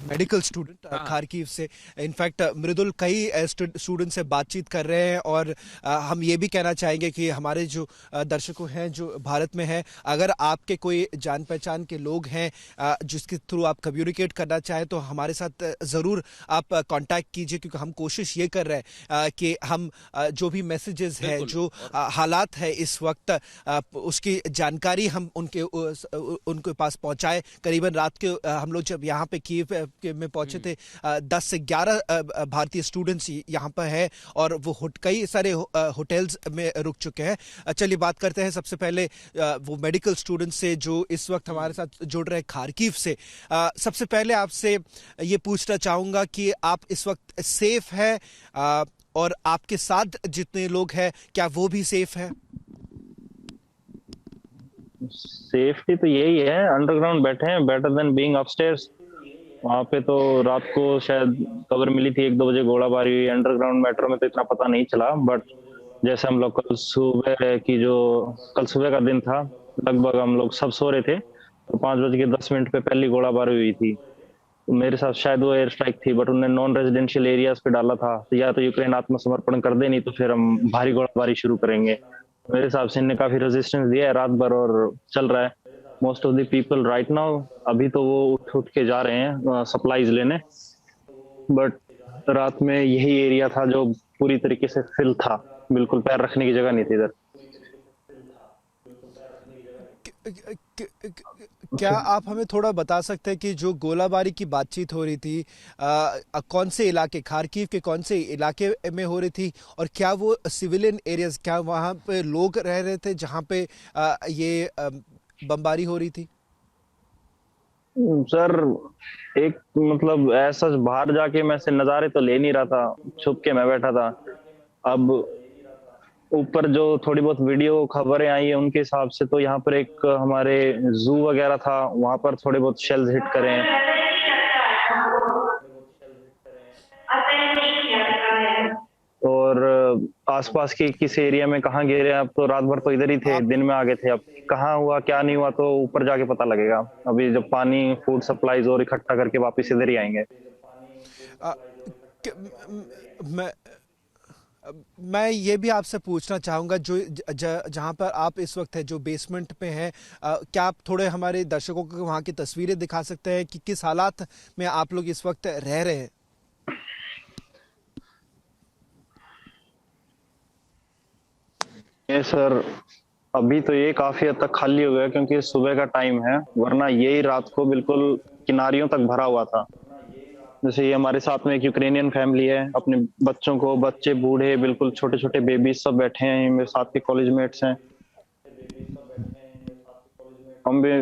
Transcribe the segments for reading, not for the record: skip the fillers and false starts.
Medical student Kharkiv से। In fact मृदुल कई student से बातचीत कर रहे हैं, और हम ये भी कहना चाहेंगे कि हमारे जो दर्शकों हैं जो भारत में हैं, अगर आपके कोई जान पहचान के लोग हैं जिसके थ्रू आप कम्युनिकेट करना चाहें तो हमारे साथ ज़रूर आप कांटेक्ट कीजिए, क्योंकि हम कोशिश ये कर रहे हैं कि हम जो भी मैसेजेस हैं, जो हालात है इस वक्त, उसकी जानकारी हम उनके पास पहुंचाए। करीबन रात के हम लोग जब यहाँ पे कीव में पहुंचे थे, 10 से 11 भारतीय स्टूडेंट्स यहाँ पर हैं, और वो कई सारे होटल्स में रुक चुके हैं। चलिए बात करते हैं सबसे पहले वो मेडिकल स्टूडेंट्स से जो इस वक्त हमारे साथ जुड़ रहे हैं खारकीव से। सबसे पहले आपसे ये पूछना चाहूंगा कि आप इस वक्त सेफ है, और आपके साथ जितने लोग हैं क्या वो भी सेफ है? सेफ्टी तो यही है, अंडरग्राउंड बैठे हैं, बेटर देन बीइंग अपस्टेयर्स। वहां पे तो रात को शायद खबर मिली थी 1-2 बजे गोलाबारी हुई। अंडरग्राउंड मेट्रो में तो इतना पता नहीं चला, बट जैसे हम लोग कल सुबह का दिन था, लगभग हम लोग सब सो रहे थे तो 5:10 पे पहली गोलाबारी हुई थी। तो मेरे साथ शायद वो एयर स्ट्राइक थी, बट उन्होंने नॉन रेजिडेंशियल एरियाज पे डाला था, तो या तो यूक्रेन आत्मसमर्पण कर दे, नहीं तो फिर हम भारी गोलाबारी शुरू करेंगे। मेरे हिसाब से इनने काफी रेजिस्टेंस दिया है रात भर, और चल रहा है। Most of the people right now, अभी तो वो उठ उठ के जा रहे हैं सप्लाईज लेने, बट रात में यही एरिया था जो पूरी तरीके से फिल था, बिल्कुल पैर रखने की जगह नहीं थी इधर। क्या आप हमें थोड़ा बता सकते हैं कि जो गोलाबारी की बातचीत हो रही थी, कौन से इलाके, खारकीव के कौन से इलाके में हो रही थी, और क्या वो सिविलियन एरियाज, क्या वहाँ पे लोग रह रहे थे जहाँ पे ये बमबारी हो रही थी? सर, एक मतलब ऐसा बाहर जाके मैं से नजारे तो ले नहीं रहा था, छुप के मैं बैठा था। अब ऊपर जो थोड़ी बहुत वीडियो खबरें आई है उनके हिसाब से तो यहाँ पर एक हमारे जू वगैरह था, वहां पर थोड़े बहुत शेल्स हिट करे हैं। और आसपास के किस एरिया में कहाँ गिरे, अब तो रात भर तो इधर ही थे, आप दिन में आ गए थे। अब कहाँ हुआ क्या नहीं हुआ तो ऊपर जाके पता लगेगा। अभी जब पानी फूड सप्लाईज और इकट्ठा करके वापस इधर ही आएंगे। आ, क- म- मैं मैं ये भी आपसे पूछना चाहूँगा, जो जहाँ पर आप इस वक्त है, जो बेसमेंट पे हैं, क्या आप थोड़े हमारे दर्शकों को वहाँ की तस्वीरें दिखा सकते हैं कि किस हालात में आप लोग इस वक्त रह रहे हैं? ये सर, अभी तो ये काफी हद तक खाली हो गया क्योंकि सुबह का टाइम है, वरना यही रात को बिल्कुल किनारियों तक भरा हुआ था। जैसे ये हमारे साथ में एक यूक्रेनियन फैमिली है, अपने बच्चों को, बच्चे बूढ़े बिल्कुल छोटे छोटे बेबीज सब बैठे हैं, मेरे साथ के कॉलेज मेट्स हैं। हम भी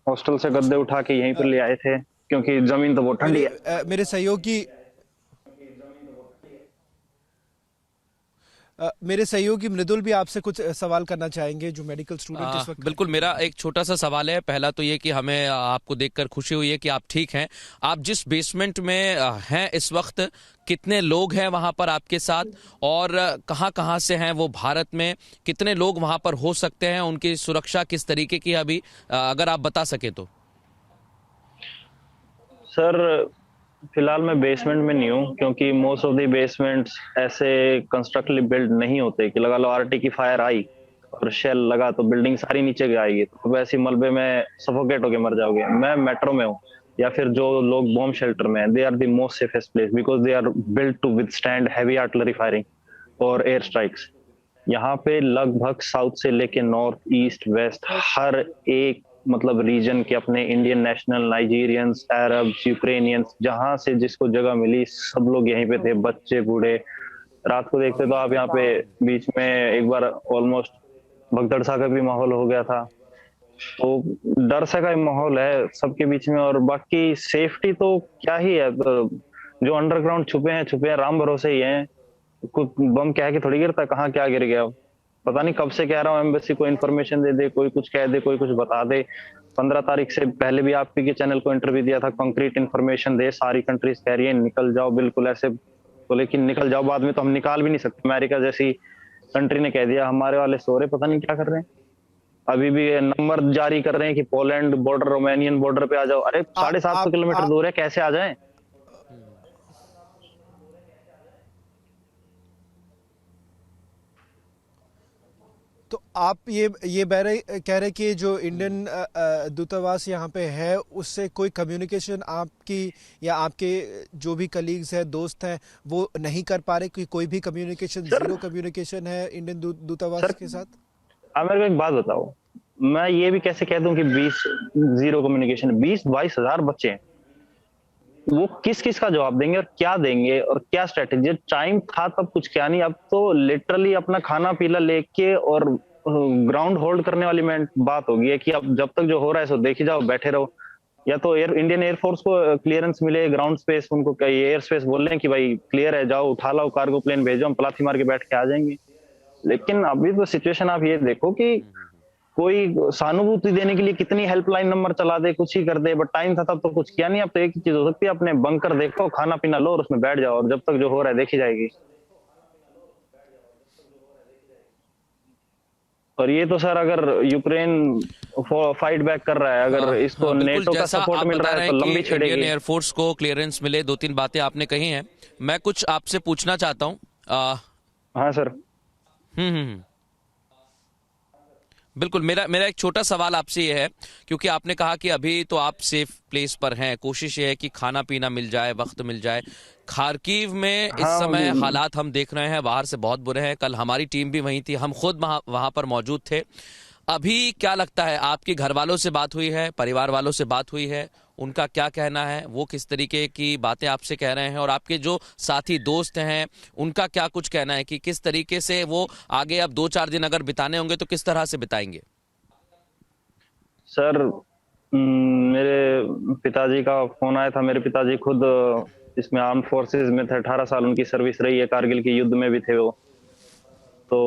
हॉस्टल से गद्दे उठा के यहीं पर ले आए थे क्योंकि जमीन तो बहुत ठंडी है। मेरे सहयोगी मेरे सहयोगी मृदुल भी आपसे कुछ सवाल करना चाहेंगे, जो मेडिकल स्टूडेंट इस वक्त बिल्कुल, खारकीव में मेरा है। एक छोटा सा सवाल है। पहला तो ये कि हमें आपको देखकर खुशी हुई है कि आप ठीक हैं। आप जिस बेसमेंट में हैं इस वक्त, कितने लोग हैं वहां पर आपके साथ, और कहाँ कहाँ से हैं वो भारत में? कितने लोग वहां पर हो सकते हैं? उनकी सुरक्षा किस तरीके की है अभी, अगर आप बता सके तो। सर, फिलहाल मैं बेसमेंट में नहीं हूँ क्योंकि मोस्ट ऑफ द बेसमेंट्स ऐसे कंस्ट्रक्टली बिल्ड नहीं होते कि लगा लो आरटी की फायर आई और शेल लगा तो बिल्डिंग सारी नीचे गिराएगी, तो वैसे मलबे में सफोकेट होके मर जाओगे। मैं मेट्रो में हूँ, या फिर जो लोग बॉम्ब शेल्टर में हैं, they are the most safest place because they are built to withstand heavy artillery firing और एयर स्ट्राइक्स। यहाँ पे लगभग साउथ से लेके नॉर्थ ईस्ट वेस्ट हर एक मतलब रीजन के अपने Indian national, Nigerians, Arabs, Ukrainians, जहां से जिसको जगह मिली सब लोग यहीं पे थे, बच्चे बूढ़े। रात को देखते तो आप यहाँ पे बीच में एक बार ऑलमोस्ट भगदड़ सा का भी माहौल हो गया था। तो डर सा का माहौल है सबके बीच में, और बाकी सेफ्टी तो क्या ही है। तो जो अंडरग्राउंड छुपे हैं राम भरोसे ही हैं। कुछ बम कह के थोड़ी गिरता, कहाँ क्या गिर गया पता नहीं। कब से कह रहा हूँ एम्बेसी को इन्फॉर्मेशन दे दे, कोई कुछ कह दे, कोई कुछ बता दे। 15 तारीख से पहले भी आपके के चैनल को इंटरव्यू दिया था, कंक्रीट इन्फॉर्मेशन दे, सारी कंट्रीज कह रही है निकल जाओ बिल्कुल ऐसे। तो लेकिन निकल जाओ बाद में तो हम निकाल भी नहीं सकते। अमेरिका जैसी कंट्री ने कह दिया हमारे वाले सो रहे, पता नहीं क्या कर रहे हैं। अभी भी ये नंबर जारी कर रहे हैं कि पोलैंड बॉर्डर, रोमानियन बॉर्डर पे आ जाओ। अरे आ- 750 आप किलोमीटर दूर है, कैसे आ जाएं? तो आप ये कह रहे कि जो इंडियन दूतावास यहाँ पे है उससे कोई कम्युनिकेशन आपकी या आपके जो भी कलीग्स हैं, दोस्त हैं, वो नहीं कर पा रहे, कि कोई भी कम्युनिकेशन, सर जीरो कम्युनिकेशन है इंडियन दूतावास सर के साथ? आप मेरे को एक बात बताओ, मैं ये भी कैसे कह दूं कि 20 जीरो कम्युनिकेशन? 20-22 हजार बच्चे हैं, वो किस किस का जवाब देंगे और क्या देंगे और क्या स्ट्रेटेजी? टाइम था तब कुछ क्या नहीं, अब तो लिटरली अपना खाना पीना लेके और ग्राउंड होल्ड करने वाली बात हो गई है कि अब जब तक जो हो रहा है सो देखी जाओ, बैठे रहो। या तो इंडियन एयरफोर्स को क्लियरेंस मिले, ग्राउंड स्पेस, उनको एयर स्पेस बोल रहे हैं कि भाई क्लियर है, जाओ उठा लाओ, कार्गो प्लेन भेजो, हम पलाथी मार के बैठ के आ जाएंगे। लेकिन अभी तो सिचुएशन आप ये देखो कि कोई सहानुभूति देने के लिए कितनी हेल्पलाइन नंबर चला दे, कुछ ही कर दे, बट टाइम था तब तो कुछ किया नहीं। अब तो एक ही चीज हो सकती है, अपने बंकर देखो, खाना पीना लो और उसमें बैठ जाओ, और जब तक जो हो रहा है देखी जाएगी। और ये तो सर अगर यूक्रेन फाइट बैक कर रहा है, अगर इसको बिल्कुल, नेटो का जैसा सपोर्ट आप मिल बता रहा रहे है हैं तो कि लंबी इंडियन छेड़ेगी। एयरफोर्स को क्लियरेंस मिले, 2-3 बातें आपने कही हैं। मैं कुछ आपसे पूछना चाहता हूँ। हाँ सर। हम्म। बिल्कुल, मेरा मेरा एक छोटा सवाल आपसे ये है, क्योंकि आपने कहा कि अभी तो आप सेफ प्लेस पर हैं, कोशिश ये है कि खाना पीना मिल जाए, वक्त मिल जाए। खार्किव में इस हाँ समय हालात हम देख रहे हैं, बाहर से बहुत बुरे हैं। कल हमारी टीम भी वहीं थी, हम खुद वहां पर मौजूद थे। अभी क्या लगता है, आपके घर वालों से बात हुई है, परिवार वालों से बात हुई है, उनका क्या कहना है, वो किस तरीके की बातें आपसे कह रहे हैं, और आपके जो साथी दोस्त हैं उनका क्या कुछ कहना है कि किस तरीके से वो आगे अब 2-4 दिन अगर बिताने होंगे तो किस तरह से बिताएंगे? सर मेरे पिताजी का फोन आया था। मेरे पिताजी खुद इसमें आर्म फोर्सेस में थे, 18 साल उनकी सर्विस रही है, कारगिल के युद्ध में भी थे वो। तो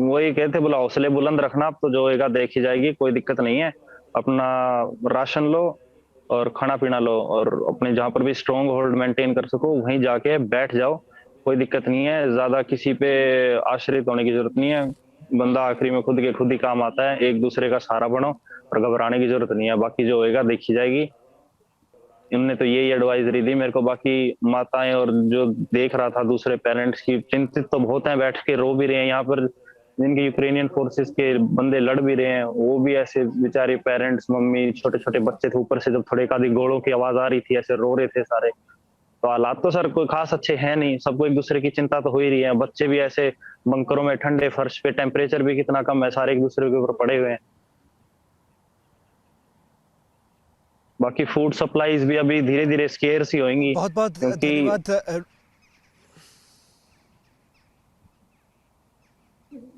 वही कहते, बोला हौसले बुलंद रखना, अब तो जो होएगा देखी जाएगी, कोई दिक्कत नहीं है, अपना राशन लो और खाना पीना लो, और अपने जहां पर भी स्ट्रॉन्ग होल्ड मेंटेन कर सको वहीं जाके बैठ जाओ, कोई दिक्कत नहीं है, ज्यादा किसी पे आश्रित होने की जरूरत नहीं है, बंदा आखिरी में खुद के खुद ही काम आता है, एक दूसरे का सहारा बनो और घबराने की जरूरत नहीं है, बाकी जो होएगा देखी जाएगी। इनने तो यही एडवाइजरी दी मेरे को। बाकी माताएं और जो देख रहा था दूसरे पेरेंट्स की, चिंतित तो बहुत हैं, बैठ के रो भी रहे हैं यहाँ पर, जिनके यूक्रेनियन फोर्सेस के बंदे लड़ भी रहे हैं, वो भी ऐसे बेचारे पेरेंट्स, मम्मी, छोटे छोटे बच्चे थे, ऊपर से जब थोड़े आधी गोलों की आवाज आ रही थी, ऐसे रो रहे थे सारे। तो हालात तो सर कोई खास अच्छे हैं नहीं, सबको एक दूसरे की चिंता तो हो ही रही है। बच्चे भी ऐसे बंकरों में ठंडे फर्श पे, टेम्परेचर भी कितना कम है, सारे एक दूसरे के ऊपर पड़े हुए हैं। बाकी फूड सप्लाईज भी अभी धीरे धीरे स्केर्स ही होंगी, बहुत बहुत क्योंकि धन्यवाद। जी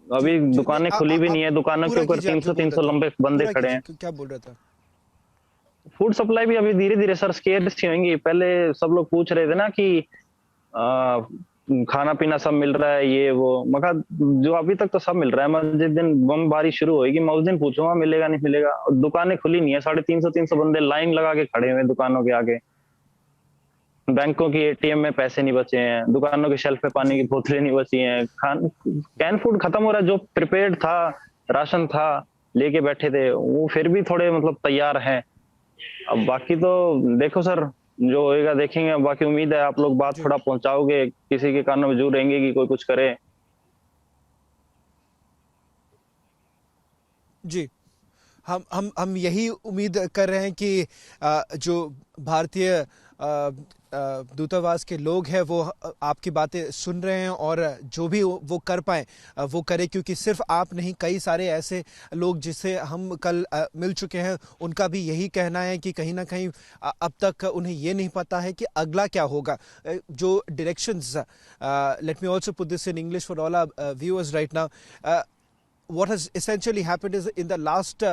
अभी जी, नहीं, दुकानें खुली भी आप नहीं है, दुकानों के पूरा ऊपर कीजिए, आप जो बोल 300-300 रहे थे, लंबे बंदे पूरा खड़े हैं। कीजिए, क्या बोल रहे थे? फूड सप्लाई भी अभी धीरे धीरे सर स्केर्स ही होंगी। पहले सब लोग पूछ रहे थे ना कि आ, खाना पीना सब मिल रहा है, ये वो, मगर जो अभी तक तो सब मिल रहा है। मैं जिस दिन बमबारी शुरू होगी मैं उस दिन पूछूंगा मिलेगा नहीं मिलेगा। और दुकानें खुली नहीं है, 350-300 बंदे लाइन लगा के खड़े हुए दुकानों के आगे। बैंकों की एटीएम में पैसे नहीं बचे हैं, दुकानों के शेल्फ पे पानी की जी बोतलें नहीं बची हैं, कैन फूड खत्म हो रहा है। जो प्रिपेयर्ड था, राशन था, लेके बैठे थे, वो फिर भी थोड़े मतलब तैयार हैं। अब बाकी तो देखो सर, जो होएगा देखेंगे। बाकी उम्मीद है आप लोग बात जी थोड़ा पहुंचाओगे, किसी के कानों में जरूर रहेंगे कि कोई कुछ करे। जी, हम यही उम्मीद कर रहे हैं कि जो भारतीय दूतावास के लोग हैं वो आपकी बातें सुन रहे हैं, और जो भी वो कर पाए वो करें, क्योंकि सिर्फ आप नहीं, कई सारे ऐसे लोग जिससे हम कल मिल चुके हैं, उनका भी यही कहना है कि कहीं ना कहीं अब तक उन्हें ये नहीं पता है कि अगला क्या होगा। जो directions, let me also put this in English for all our viewers right now, what has essentially happened is in the last